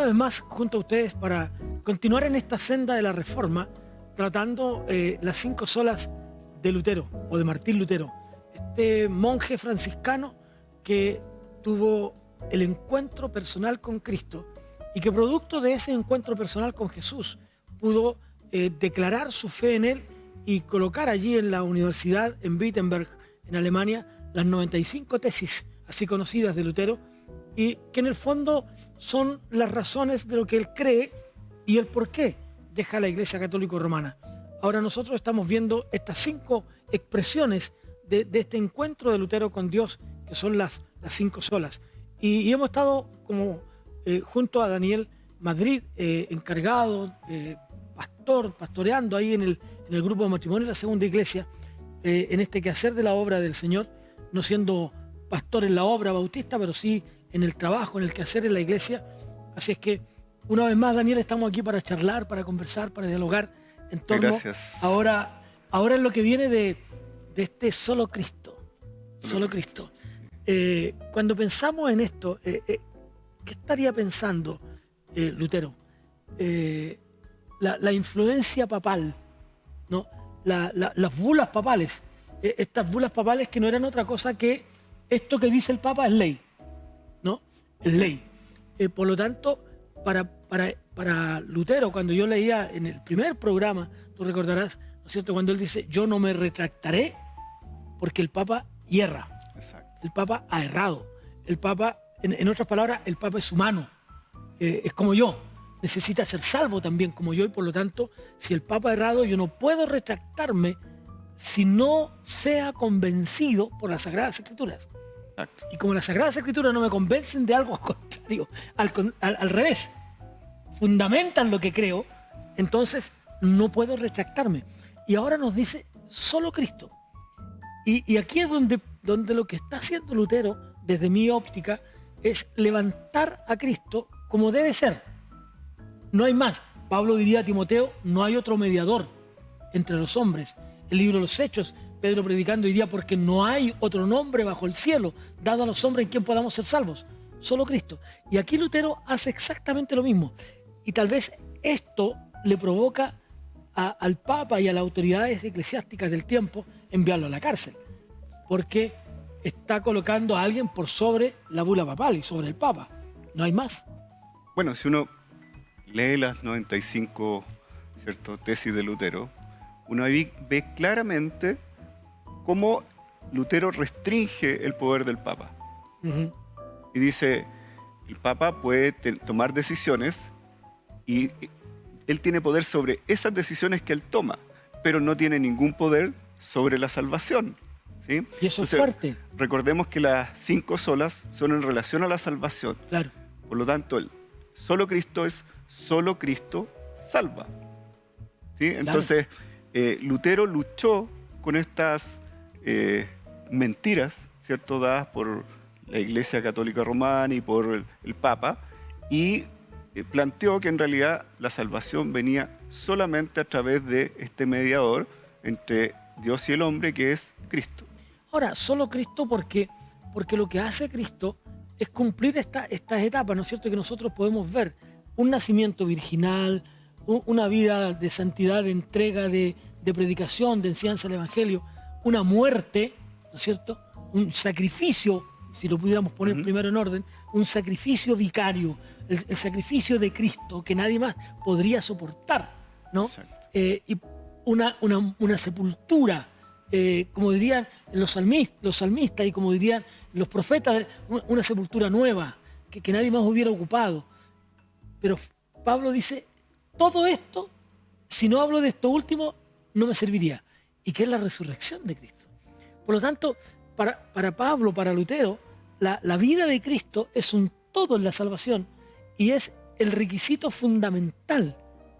una vez más junto a ustedes para continuar en esta senda de la Reforma, tratando las 5 solas de Lutero o de Martín Lutero, este monje franciscano que tuvo el encuentro personal con Cristo y que producto de ese encuentro personal con Jesús pudo declarar su fe en él y colocar allí en la universidad en Wittenberg, en Alemania, las 95 tesis así conocidas de Lutero, y que en el fondo son las razones de lo que él cree y el por qué deja la Iglesia Católica Romana. Ahora nosotros estamos viendo estas 5 expresiones de este encuentro de Lutero con Dios, que son las 5 solas. Y hemos estado como junto a Daniel Madrid, encargado, pastoreando ahí en el grupo de matrimonio de la Segunda Iglesia, en este quehacer de la obra del Señor, no siendo pastor en la obra bautista, pero sí en el trabajo, en el quehacer en la iglesia. Así es que, una vez más, Daniel, estamos aquí para charlar, para conversar, para dialogar en torno ahora en lo que viene de este solo Cristo. Solo Cristo. Cuando pensamos en esto, ¿qué estaría pensando Lutero? La influencia papal, ¿no? Las bulas papales, estas bulas papales que no eran otra cosa que esto que dice el Papa es ley, ¿no? Es ley. Por lo tanto, para Lutero, cuando yo leía en el primer programa, tú recordarás, ¿no es cierto?, cuando él dice, yo no me retractaré porque el Papa hierra. Exacto. El Papa ha errado. El Papa, en otras palabras, el Papa es humano, es como yo, necesita ser salvo también como yo, y por lo tanto, si el Papa ha errado, yo no puedo retractarme si no sea convencido por las Sagradas Escrituras. Exacto. Y como las Sagradas Escrituras no me convencen de algo contrario, al revés, fundamentan lo que creo, entonces no puedo retractarme. Y ahora nos dice solo Cristo. Y aquí es donde lo que está haciendo Lutero, desde mi óptica, es levantar a Cristo como debe ser. No hay más. Pablo diría a Timoteo, no hay otro mediador entre los hombres. El libro de los Hechos, Pedro predicando diría, porque no hay otro nombre bajo el cielo dado a los hombres en quien podamos ser salvos. Solo Cristo. Y aquí Lutero hace exactamente lo mismo. Y tal vez esto le provoca al Papa y a las autoridades eclesiásticas del tiempo enviarlo a la cárcel. Porque está colocando a alguien por sobre la bula papal y sobre el Papa. No hay más. Bueno, si uno lee las 95 tesis de Lutero, uno ve claramente cómo Lutero restringe el poder del Papa. Uh-huh. Y dice, el Papa puede tomar decisiones y él tiene poder sobre esas decisiones que él toma, pero no tiene ningún poder sobre la salvación. ¿Sí? Y eso es fuerte. Recordemos que las 5 solas son en relación a la salvación. Claro. Por lo tanto, solo Cristo es solo Cristo salva. ¿Sí? Entonces, Lutero luchó con estas mentiras, ¿cierto?, dadas por la Iglesia Católica Romana y por el Papa, y planteó que en realidad la salvación venía solamente a través de este mediador entre Dios y el hombre, que es Cristo. Ahora, solo Cristo porque lo que hace Cristo es cumplir estas etapas, ¿no es cierto?, que nosotros podemos ver. Un nacimiento virginal, una vida de santidad, de entrega, de predicación, de enseñanza del Evangelio, una muerte, ¿no es cierto?, un sacrificio, si lo pudiéramos poner primero en orden, un sacrificio vicario, el sacrificio de Cristo que nadie más podría soportar, ¿no? Y una sepultura, como dirían los salmistas y como dirían los profetas, una sepultura nueva que nadie más hubiera ocupado. Pero Pablo dice, todo esto, si no hablo de esto último, no me serviría. Y que es la resurrección de Cristo. Por lo tanto, para Pablo, para Lutero, la vida de Cristo es un todo en la salvación y es el requisito fundamental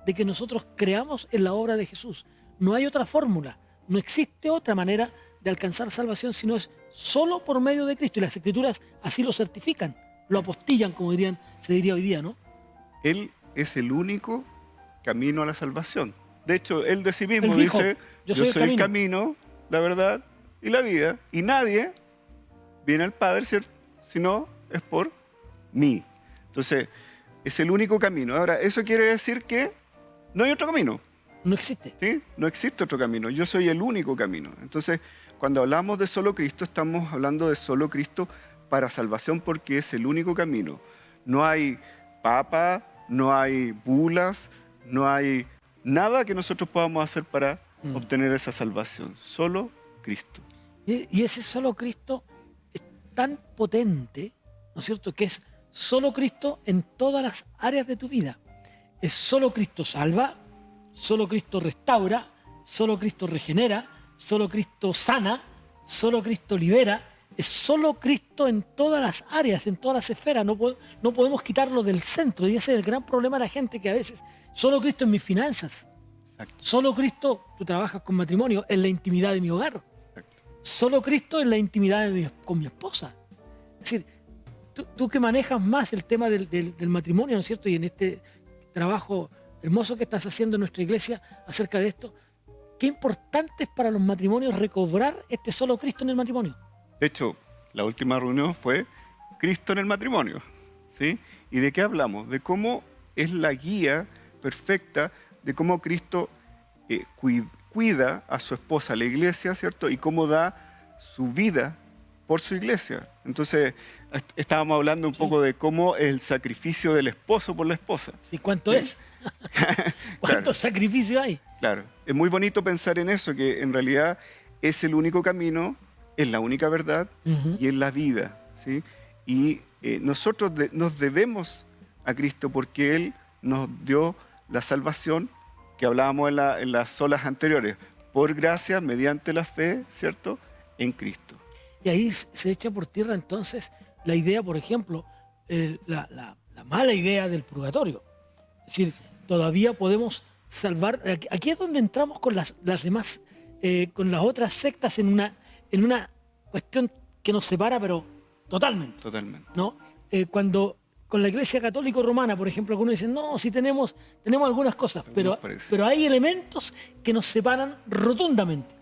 de que nosotros creamos en la obra de Jesús. No hay otra fórmula, no existe otra manera de alcanzar salvación, sino es solo por medio de Cristo. Y las Escrituras así lo certifican, lo apostillan, como se diría hoy día, ¿no? Él es el único camino a la salvación. De hecho, él de sí mismo Él dijo, dice, yo soy el camino, la verdad y la vida, y nadie viene al Padre, ¿cierto?, si no es por mí. Entonces, es el único camino. Ahora, eso quiere decir que no hay otro camino. No existe. ¿Sí? No existe otro camino. Yo soy el único camino. Entonces, cuando hablamos de solo Cristo, estamos hablando de solo Cristo para salvación porque es el único camino. No hay papa, no hay bulas, no hay nada que nosotros podamos hacer para obtener esa salvación. Solo Cristo. Y ese solo Cristo es tan potente, ¿no es cierto?, que es solo Cristo en todas las áreas de tu vida. Es solo Cristo salva, solo Cristo restaura, solo Cristo regenera, solo Cristo sana, solo Cristo libera. Es solo Cristo en todas las áreas, en todas las esferas. No podemos quitarlo del centro. Y ese es el gran problema de la gente, que a veces, solo Cristo en mis finanzas. Exacto. Solo Cristo, tú trabajas con matrimonio, en la intimidad de mi hogar. Exacto. Solo Cristo en la intimidad con mi esposa. Es decir, tú que manejas más el tema del matrimonio, ¿no es cierto? Y en este trabajo hermoso que estás haciendo en nuestra iglesia acerca de esto, qué importante es para los matrimonios recobrar este solo Cristo en el matrimonio. De hecho, la última reunión fue Cristo en el matrimonio, ¿sí? ¿Y de qué hablamos? De cómo es la guía perfecta, de cómo Cristo cuida a su esposa, la iglesia, ¿cierto? Y cómo da su vida por su iglesia. Entonces, estábamos hablando un poco de cómo el sacrificio del esposo por la esposa. ¿Sí? ¿Cuánto ¿Sí? es? ¿Cuánto Claro. sacrificio hay? Claro, es muy bonito pensar en eso, que en realidad es el único camino, es la única verdad y es la vida, ¿sí? Y nosotros nos debemos a Cristo porque Él nos dio la salvación que hablábamos en las solas anteriores, por gracia, mediante la fe, ¿cierto?, en Cristo. Y ahí se echa por tierra entonces la idea, por ejemplo, la mala idea del purgatorio. Es decir, todavía podemos salvar. Aquí es donde entramos con las demás, con las otras sectas en una cuestión que nos separa, pero totalmente. Totalmente. ¿No? Cuando con la Iglesia Católica Romana, por ejemplo, algunos dicen, no, sí tenemos algunas cosas, pero hay elementos que nos separan rotundamente.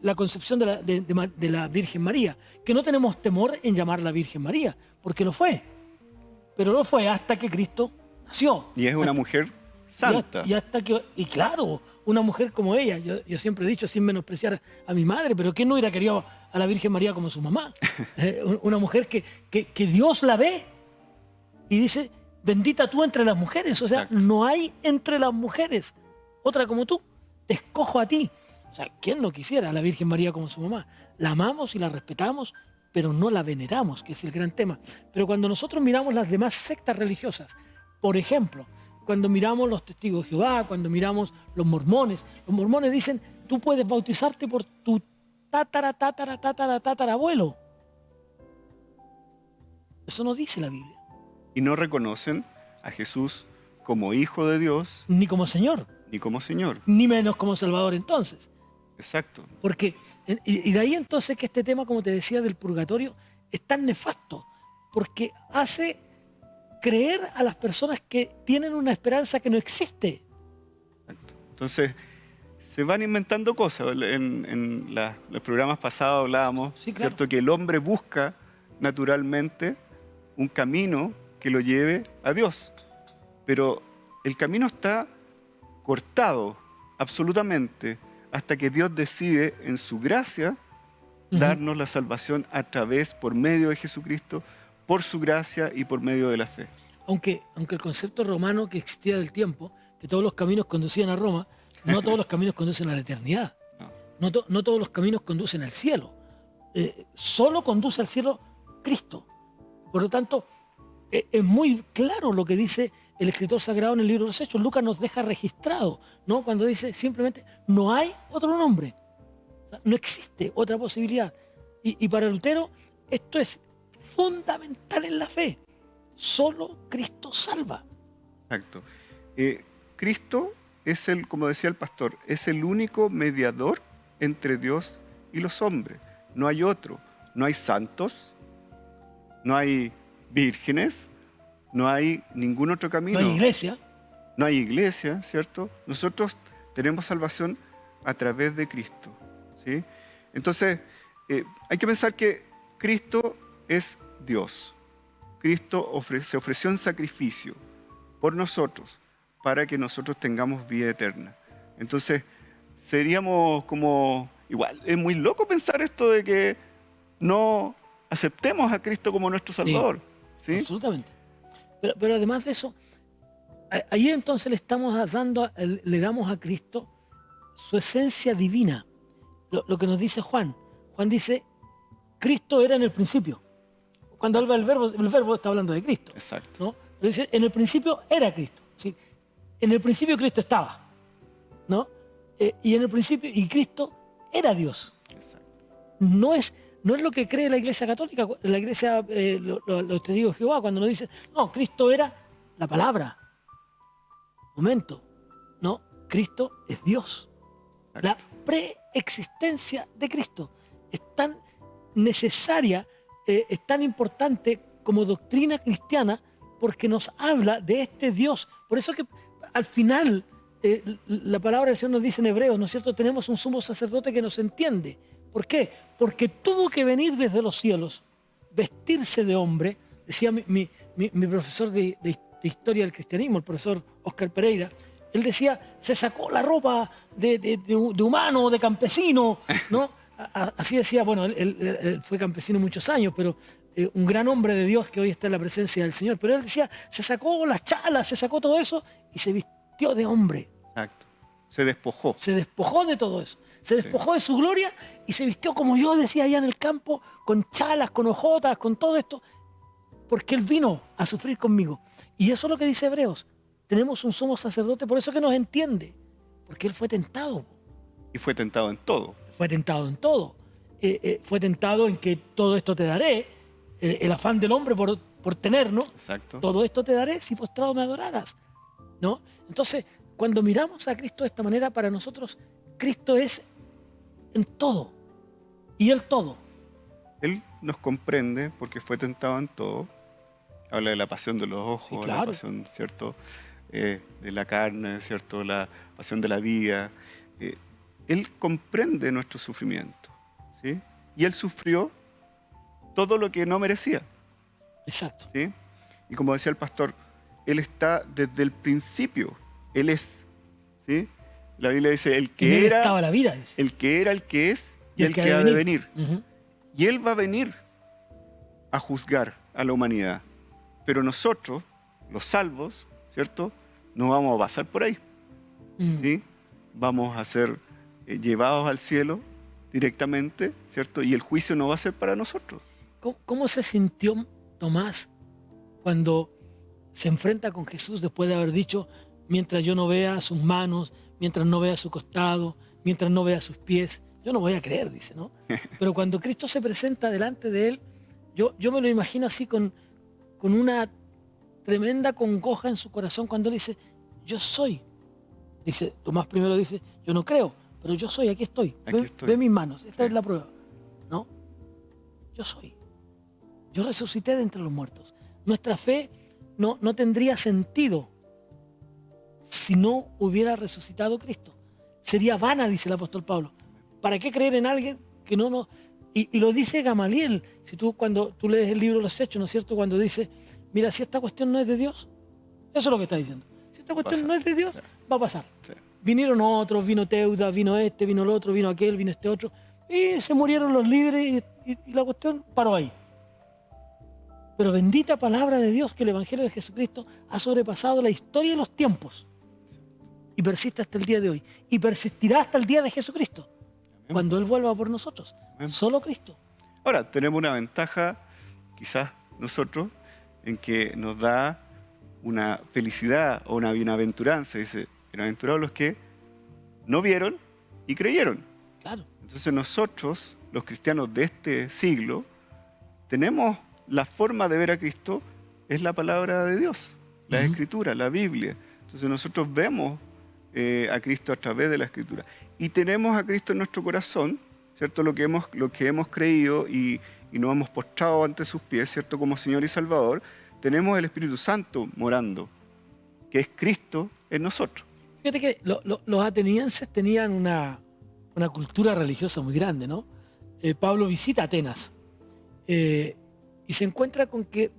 La concepción de la Virgen María, que no tenemos temor en llamarla Virgen María, porque lo fue, pero no fue hasta que Cristo nació. Y es una mujer santa. Y claro, una mujer como ella, yo siempre he dicho, sin menospreciar a mi madre, pero ¿quién no hubiera querido a la Virgen María como su mamá? Una mujer que Dios la ve y dice, bendita tú entre las mujeres. O sea, Exacto. no hay entre las mujeres otra como tú, te escojo a ti. O sea, ¿quién no quisiera a la Virgen María como su mamá? La amamos y la respetamos, pero no la veneramos, que es el gran tema. Pero cuando nosotros miramos las demás sectas religiosas, por ejemplo, cuando miramos los testigos de Jehová, cuando miramos los mormones dicen, tú puedes bautizarte por tu tatarabuelo. Eso no dice la Biblia. Y no reconocen a Jesús como Hijo de Dios Ni como Señor, ni como Señor. ni menos como Salvador entonces. Exacto. Porque, y de ahí entonces que este tema, como te decía, del purgatorio, es tan nefasto, porque hace creer a las personas que tienen una esperanza que no existe. Exacto. Entonces, se van inventando cosas. En los programas pasados hablábamos, Sí, claro. ¿cierto?, que el hombre busca naturalmente un camino que lo lleve a Dios. Pero el camino está cortado absolutamente hasta que Dios decide en su gracia darnos la salvación a través, por medio de Jesucristo, por su gracia y por medio de la fe. Aunque el concepto romano que existía del tiempo, que todos los caminos conducían a Roma, no todos los caminos conducen a la eternidad. No todos los caminos conducen al cielo. Solo conduce al cielo Cristo. Por lo tanto, es muy claro lo que dice el escritor sagrado en el libro de los Hechos. Lucas nos deja registrado, ¿no?, cuando dice simplemente, no hay otro nombre. O sea, no existe otra posibilidad. Y para Lutero, esto es fundamental en la fe. Solo Cristo salva. Exacto. Cristo es como decía el pastor, es el único mediador entre Dios y los hombres. No hay otro. No hay santos, no hay vírgenes, no hay ningún otro camino. No hay iglesia. No hay iglesia, ¿cierto? Nosotros tenemos salvación a través de Cristo, ¿sí? Entonces, hay que pensar que Cristo es Dios. Cristo se ofreció en sacrificio por nosotros para que nosotros tengamos vida eterna. Entonces, seríamos como... Igual, es muy loco pensar esto de que no aceptemos a Cristo como nuestro Salvador. ¿Sí? Absolutamente. Pero además de eso, ahí entonces le damos a Cristo su esencia divina. Lo que nos dice Juan. Juan dice, Cristo era en el principio. Cuando habla el verbo está hablando de Cristo. Exacto. ¿No? Pero dice, en el principio era Cristo. ¿Sí? En el principio Cristo estaba. ¿No? Y en el principio, y Cristo era Dios. Exacto. No es lo que cree la Iglesia Católica, la Iglesia, los testigos de Jehová, cuando nos dicen, no, Cristo era la palabra. Momento. No, Cristo es Dios. Exacto. La preexistencia de Cristo es tan necesaria, es tan importante como doctrina cristiana, porque nos habla de este Dios. Por eso que al final la palabra del Señor nos dice en Hebreos, ¿no es cierto? Tenemos un sumo sacerdote que nos entiende. ¿Por qué? Porque tuvo que venir desde los cielos, vestirse de hombre. Decía mi profesor de historia del cristianismo, el profesor Oscar Pereira. Él decía, se sacó la ropa de humano, de campesino, ¿no? Así decía, bueno, él fue campesino muchos años, pero un gran hombre de Dios que hoy está en la presencia del Señor. Pero él decía, se sacó las chalas, se sacó todo eso y se vistió de hombre. Exacto. Se despojó. Se despojó de todo eso. Se despojó de su gloria y se vistió como yo decía allá en el campo, con chalas, con hojotas, con todo esto, porque Él vino a sufrir conmigo. Y eso es lo que dice Hebreos. Tenemos un sumo sacerdote, por eso que nos entiende, porque Él fue tentado. Y fue tentado en todo. Fue tentado en todo. Fue tentado en que todo esto te daré, el afán del hombre por tenernos. Exacto. Todo esto te daré si postrado me adoraras, ¿no? Entonces, cuando miramos a Cristo de esta manera, para nosotros, Cristo es en todo, y Él todo. Él nos comprende porque fue tentado en todo. Habla de la pasión de los ojos, Sí, claro. la pasión, ¿cierto? De la carne, ¿cierto? La pasión de la vida. Él comprende nuestro sufrimiento, ¿sí? Y Él sufrió todo lo que no merecía. Exacto. ¿Sí? Y como decía el pastor, Él está desde el principio. Él es. ¿Sí? La Biblia dice, el En que Él era, estaba la vida, dice. el que era, el que es y el que ha de venir. Ujú. Y Él va a venir a juzgar a la humanidad. Pero nosotros, los salvos, ¿cierto? No vamos a pasar por ahí. ¿Sí? Vamos a ser llevados al cielo directamente, ¿cierto? Y el juicio no va a ser para nosotros. ¿Cómo se sintió Tomás cuando se enfrenta con Jesús después de haber dicho, mientras yo no vea sus manos, mientras no vea su costado, mientras no vea sus pies, yo no voy a creer, dice, ¿no? Pero cuando Cristo se presenta delante de él, yo me lo imagino así con una tremenda congoja en su corazón cuando él dice, yo soy. Dice, Tomás primero dice, yo no creo, pero yo soy, aquí estoy. Ve mis manos, esta es la prueba. ¿No? Yo soy. Yo resucité de entre los muertos. Nuestra fe no tendría sentido si no hubiera resucitado Cristo. Sería vana, dice el apóstol Pablo. ¿Para qué creer en alguien que no? Y lo dice Gamaliel. Cuando tú lees el libro de los Hechos, ¿no es cierto? Cuando dice, mira, si esta cuestión no es de Dios, eso es lo que está diciendo. Si esta cuestión no es de Dios, va a pasar. Sí. Vinieron otros, vino Teudas, vino este, vino el otro, vino aquel, vino este otro. Y se murieron los líderes y la cuestión paró ahí. Pero bendita palabra de Dios que el Evangelio de Jesucristo ha sobrepasado la historia de los tiempos. Y persiste hasta el día de hoy. Y persistirá hasta el día de Jesucristo. Amén. Cuando Él vuelva por nosotros. Amén. Solo Cristo. Ahora, tenemos una ventaja, quizás nosotros, en que nos da una felicidad o una bienaventuranza. Dice, bienaventurados los que no vieron y creyeron. Claro. Entonces nosotros, los cristianos de este siglo, tenemos la forma de ver a Cristo, es la palabra de Dios, la Escritura, la Biblia. Entonces nosotros vemos a Cristo a través de la Escritura. Y tenemos a Cristo en nuestro corazón, ¿cierto? Lo que hemos creído y nos hemos postrado ante sus pies, ¿cierto? Como Señor y Salvador. Tenemos el Espíritu Santo morando, que es Cristo en nosotros. Fíjate que los atenienses tenían una cultura religiosa muy grande, ¿no? Pablo visita Atenas y se encuentra con que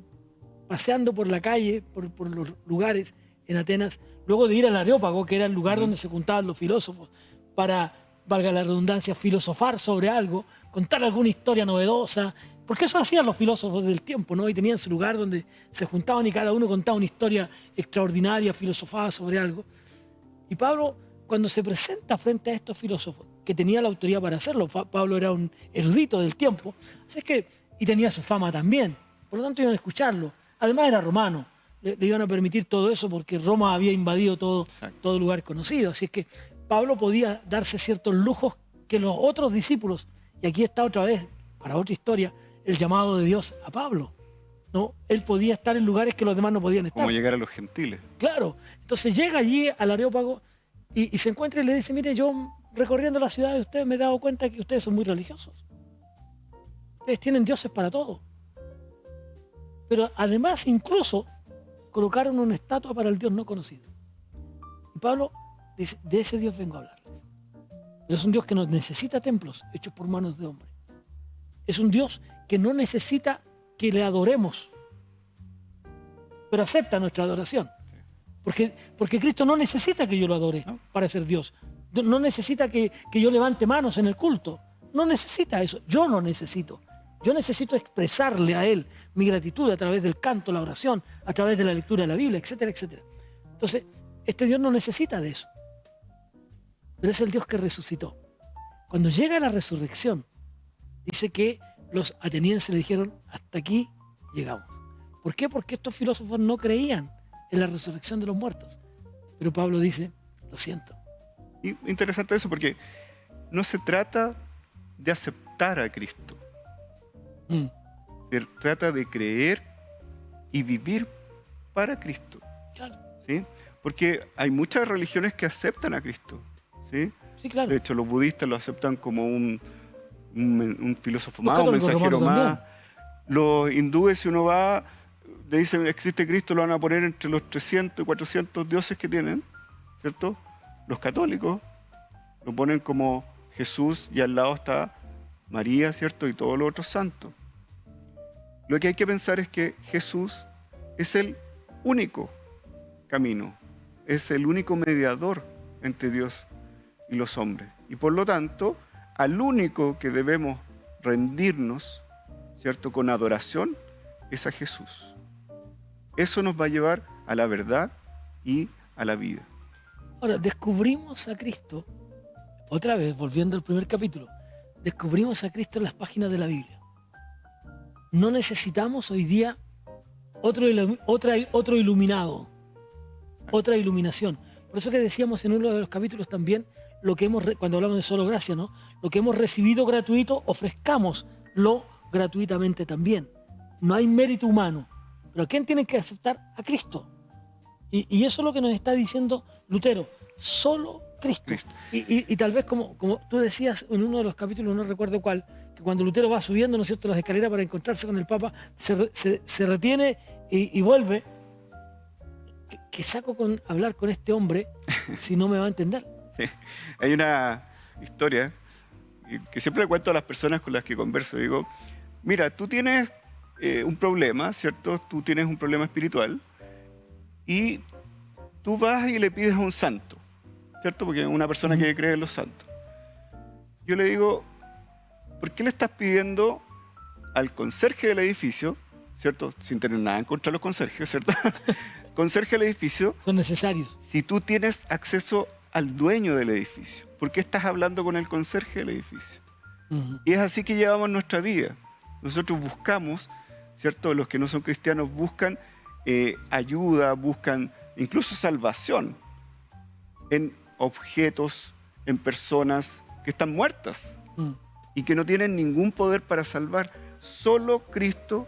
paseando por la calle, por los lugares en Atenas, luego de ir al Areópago, que era el lugar donde se juntaban los filósofos, para, valga la redundancia, filosofar sobre algo, contar alguna historia novedosa, porque eso hacían los filósofos del tiempo, ¿no? Y tenían su lugar donde se juntaban y cada uno contaba una historia extraordinaria, filosofaba sobre algo. Y Pablo, cuando se presenta frente a estos filósofos, que tenía la autoridad para hacerlo, Pablo era un erudito del tiempo, así es que, y tenía su fama también, por lo tanto iban a escucharlo. Además era romano, le iban a permitir todo eso porque Roma había invadido todo lugar conocido. Así es que Pablo podía darse ciertos lujos que los otros discípulos, y aquí está otra vez, para otra historia, el llamado de Dios a Pablo, ¿no? Él podía estar en lugares que los demás no podían estar. Como llegar a los gentiles. Claro. Entonces llega allí al Areópago y se encuentra y le dice, mire, yo recorriendo la ciudad de ustedes me he dado cuenta que ustedes son muy religiosos. Ustedes tienen dioses para todo. Pero además incluso colocaron una estatua para el Dios no conocido. Y Pablo dice, de ese Dios vengo a hablarles. Pero es un Dios que no necesita templos hechos por manos de hombre. Es un Dios que no necesita que le adoremos, pero acepta nuestra adoración. Porque Cristo no necesita que yo lo adore para ser Dios. No necesita que yo levante manos en el culto. No necesita eso. Yo no necesito. Yo necesito expresarle a Él mi gratitud a través del canto, la oración, a través de la lectura de la Biblia, etcétera, etcétera. Entonces, este Dios no necesita de eso. Pero es el Dios que resucitó. Cuando llega la resurrección, dice que los atenienses le dijeron, hasta aquí llegamos. ¿Por qué? Porque estos filósofos no creían en la resurrección de los muertos. Pero Pablo dice, lo siento. Y interesante eso, porque no se trata de aceptar a Cristo. Se trata de creer y vivir para Cristo. Claro. ¿Sí? Porque hay muchas religiones que aceptan a Cristo. ¿Sí? Sí, claro. De hecho, los budistas lo aceptan como un filósofo más, un mensajero más. Los hindúes, si uno va, le dicen existe Cristo, lo van a poner entre los 300 y 400 dioses que tienen, ¿cierto? Los católicos lo ponen como Jesús y al lado está María, ¿cierto? Y todos los otros santos. Lo que hay que pensar es que Jesús es el único camino, es el único mediador entre Dios y los hombres. Y por lo tanto, al único que debemos rendirnos, ¿cierto? Con adoración, es a Jesús. Eso nos va a llevar a la verdad y a la vida. Ahora, descubrimos a Cristo, otra vez, volviendo al primer capítulo, descubrimos a Cristo en las páginas de la Biblia. No necesitamos hoy día otro iluminado, otra iluminación. Por eso que decíamos en uno de los capítulos también, lo que cuando hablamos de solo gracia, ¿no? Lo que hemos recibido gratuito, ofrezcámoslo gratuitamente también. No hay mérito humano. Pero ¿quién tiene que aceptar? A Cristo. Y eso es lo que nos está diciendo Lutero. Solo Cristo. Y tal vez como tú decías en uno de los capítulos, no recuerdo cuál, que cuando Lutero va subiendo, ¿no es cierto?, las escaleras para encontrarse con el Papa, se retiene y vuelve. ¿Qué saco con hablar con este hombre si no me va a entender? Sí. Hay una historia que siempre le cuento a las personas con las que converso. Digo, mira, tú tienes un problema, ¿cierto? Tú tienes un problema espiritual y tú vas y le pides a un santo, ¿cierto? Porque es una persona que cree en los santos. Yo le digo, ¿por qué le estás pidiendo al conserje del edificio, ¿cierto? Sin tener nada en contra de los conserjes, ¿cierto? Conserje del edificio. Son necesarios. Si tú tienes acceso al dueño del edificio, ¿por qué estás hablando con el conserje del edificio? Y es así que llevamos nuestra vida. Nosotros buscamos, ¿cierto? Los que no son cristianos buscan ayuda, buscan incluso salvación en objetos, en personas que están muertas y que no tienen ningún poder para salvar. Solo Cristo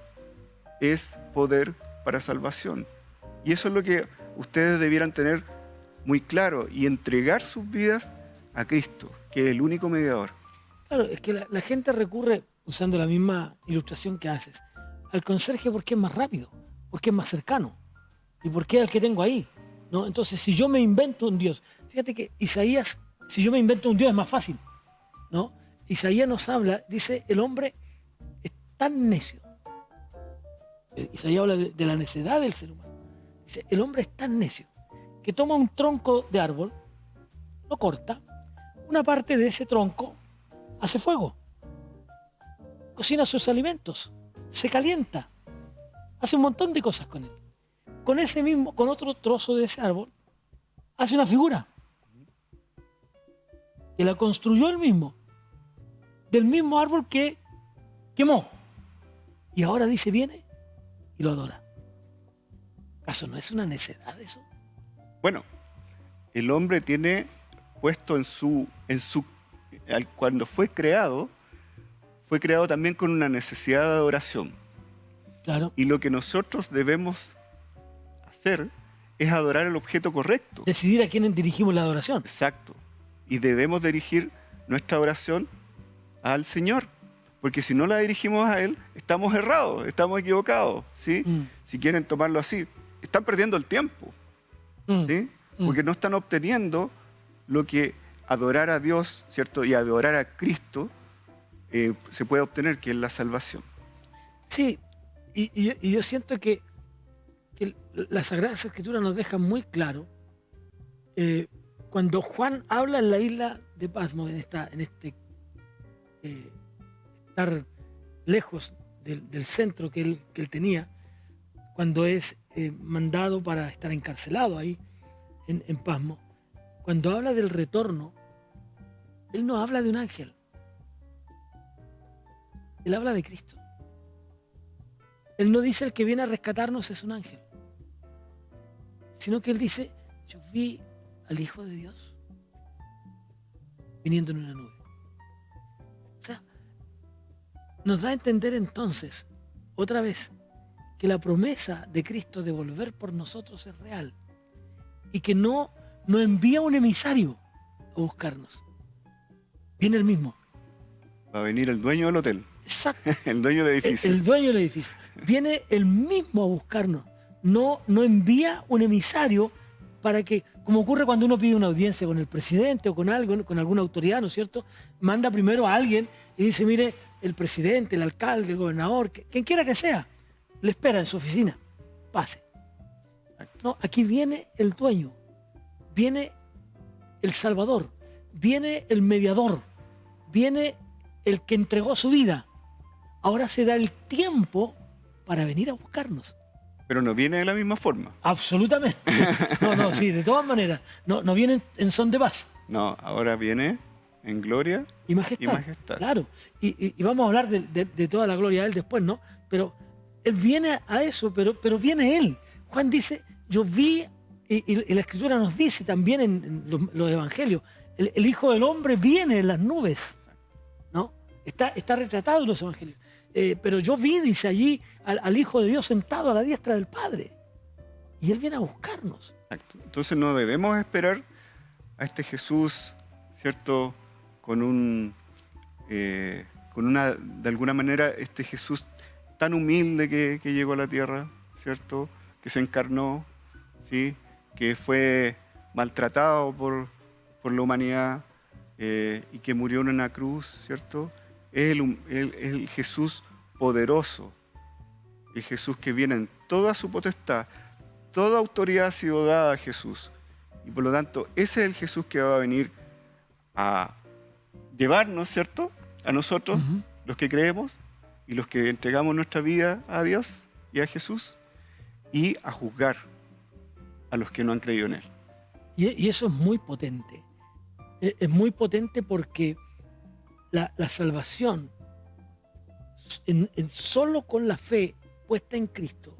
es poder para salvación. Y eso es lo que ustedes debieran tener muy claro y entregar sus vidas a Cristo, que es el único mediador. Claro, es que la gente recurre, usando la misma ilustración que haces, al conserje porque es más rápido, porque es más cercano y porque es el que tengo ahí, ¿no? Entonces, si yo me invento un Dios, fíjate que Isaías, si yo me invento un Dios es más fácil, ¿no? Isaías nos habla, dice, el hombre es tan necio Isaías habla de la necedad del ser humano. Dice, el hombre es tan necio que toma un tronco de árbol, lo corta, una parte de ese tronco hace fuego, cocina sus alimentos, se calienta, hace un montón de cosas con él. Con otro trozo de ese árbol, hace una figura que la construyó él mismo, del mismo árbol que quemó. Y ahora dice, viene y lo adora. ¿Acaso no es una necedad eso? Bueno, el hombre tiene puesto cuando fue creado también con una necesidad de adoración. Claro. Y lo que nosotros debemos hacer es adorar el objeto correcto. Decidir a quién dirigimos la adoración. Exacto. Y debemos dirigir nuestra oración al Señor. Porque si no la dirigimos a Él, estamos errados, estamos equivocados, ¿sí? Si quieren tomarlo así, están perdiendo el tiempo, ¿sí? Porque no están obteniendo lo que adorar a Dios, ¿cierto? Y adorar a Cristo se puede obtener, que es la salvación. Sí, y yo siento que las Sagradas Escrituras nos dejan muy claro, cuando Juan habla en la isla de Patmos, estar lejos del centro que él tenía, cuando es mandado para estar encarcelado ahí en Patmos, cuando habla del retorno, él no habla de un ángel, él habla de Cristo. Él no dice el que viene a rescatarnos es un ángel, sino que él dice, yo vi al Hijo de Dios viniendo en una nube. O sea, nos da a entender entonces, otra vez, que la promesa de Cristo de volver por nosotros es real y que no envía un emisario a buscarnos. Viene el mismo. Va a venir el dueño del hotel. Exacto. El dueño del edificio. El dueño del edificio. Viene el mismo a buscarnos. No envía un emisario para que, como ocurre cuando uno pide una audiencia con el presidente o con alguna autoridad, ¿no es cierto? Manda primero a alguien y dice, mire, el presidente, el alcalde, el gobernador, quien quiera que sea, le espera en su oficina. Pase. No, aquí viene el dueño, viene el Salvador, viene el mediador, viene el que entregó su vida. Ahora se da el tiempo para venir a buscarnos. Pero no viene de la misma forma. Absolutamente. No, sí, de todas maneras. No viene en son de paz. No, ahora viene en gloria y majestad. Claro. Y vamos a hablar de toda la gloria de Él después, ¿no? Pero Él viene a eso, pero viene Él. Juan dice, yo vi, y la Escritura nos dice también en los evangelios, el Hijo del Hombre viene en las nubes, ¿no? Está retratado en los evangelios. Pero yo vi, dice allí, al Hijo de Dios sentado a la diestra del Padre. Y Él viene a buscarnos. Exacto. Entonces no debemos esperar a este Jesús, ¿cierto? De alguna manera, este Jesús tan humilde que llegó a la tierra, ¿cierto? Que se encarnó, ¿sí? Que fue maltratado por la humanidad y que murió en una cruz, ¿cierto? Es el Jesús poderoso, el Jesús que viene en toda su potestad, toda autoridad ha sido dada a Jesús. Y por lo tanto, ese es el Jesús que va a venir a llevarnos, ¿cierto? A nosotros, los que creemos y los que entregamos nuestra vida a Dios y a Jesús, y a juzgar a los que no han creído en Él. Y eso es muy potente. Es muy potente porque la salvación, solo con la fe puesta en Cristo,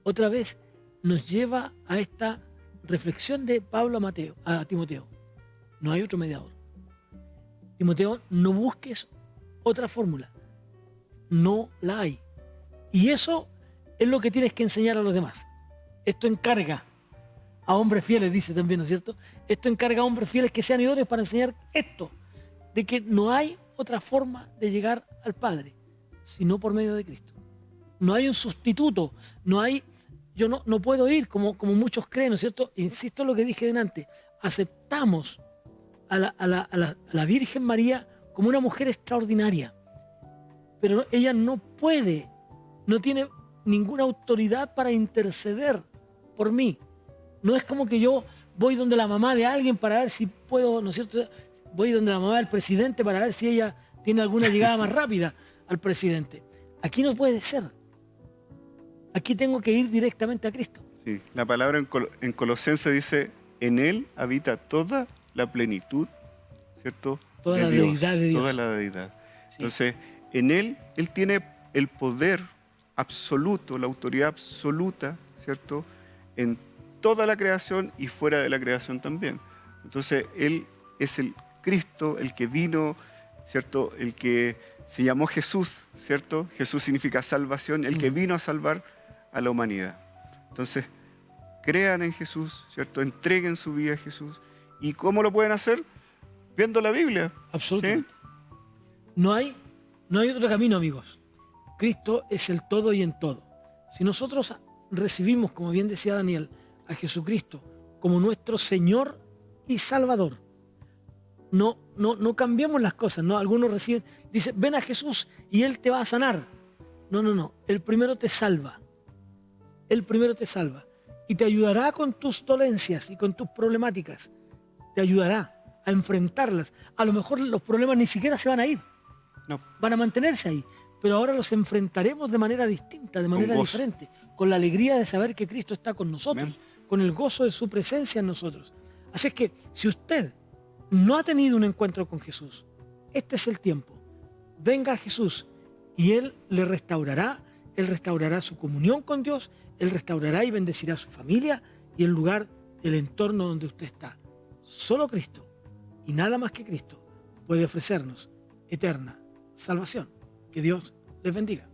otra vez nos lleva a esta reflexión de Pablo a Timoteo. No hay otro mediador. Timoteo, no busques otra fórmula. No la hay. Y eso es lo que tienes que enseñar a los demás. Esto encarga a hombres fieles, dice también, ¿no es cierto? Esto encarga a hombres fieles que sean idóneos para enseñar esto, de que no hay otra forma de llegar al Padre, sino por medio de Cristo. No hay un sustituto, yo no puedo ir como muchos creen, ¿no es cierto? Insisto en lo que dije delante, aceptamos a la Virgen María como una mujer extraordinaria, pero ella no puede, no tiene ninguna autoridad para interceder por mí. No es como que yo voy donde la mamá de alguien para ver si puedo, ¿no es cierto? Voy donde la mamá del presidente para ver si ella tiene alguna llegada más rápida al presidente. Aquí no puede ser. Aquí tengo que ir directamente a Cristo. Sí, la palabra en Colosenses dice, en Él habita toda la plenitud, ¿cierto? Toda la deidad de Dios. Toda la deidad. Sí. Entonces, en Él tiene el poder absoluto, la autoridad absoluta, ¿cierto? En toda la creación y fuera de la creación también. Entonces, Él es el Cristo, el que vino, ¿cierto? El que se llamó Jesús, ¿cierto? Jesús significa salvación, el que vino a salvar a la humanidad. Entonces, crean en Jesús, ¿cierto? Entreguen su vida a Jesús. ¿Y cómo lo pueden hacer? Viendo la Biblia. Absolutamente. ¿Sí? No hay otro camino, amigos. Cristo es el todo y en todo. Si nosotros recibimos, como bien decía Daniel, a Jesucristo como nuestro Señor y Salvador, no cambiemos las cosas, ¿no? Algunos reciben, dicen, ven a Jesús y Él te va a sanar. No. Él primero te salva. Él primero te salva. Y te ayudará con tus dolencias y con tus problemáticas. Te ayudará a enfrentarlas. A lo mejor los problemas ni siquiera se van a ir. No. Van a mantenerse ahí. Pero ahora los enfrentaremos de manera distinta, de manera diferente. Con la alegría de saber que Cristo está con nosotros. Amén. Con el gozo de su presencia en nosotros. Así es que si usted no ha tenido un encuentro con Jesús, este es el tiempo. Venga a Jesús y Él le restaurará. Él restaurará su comunión con Dios. Él restaurará y bendecirá a su familia y el lugar, el entorno donde usted está. Solo Cristo y nada más que Cristo puede ofrecernos eterna salvación. Que Dios les bendiga.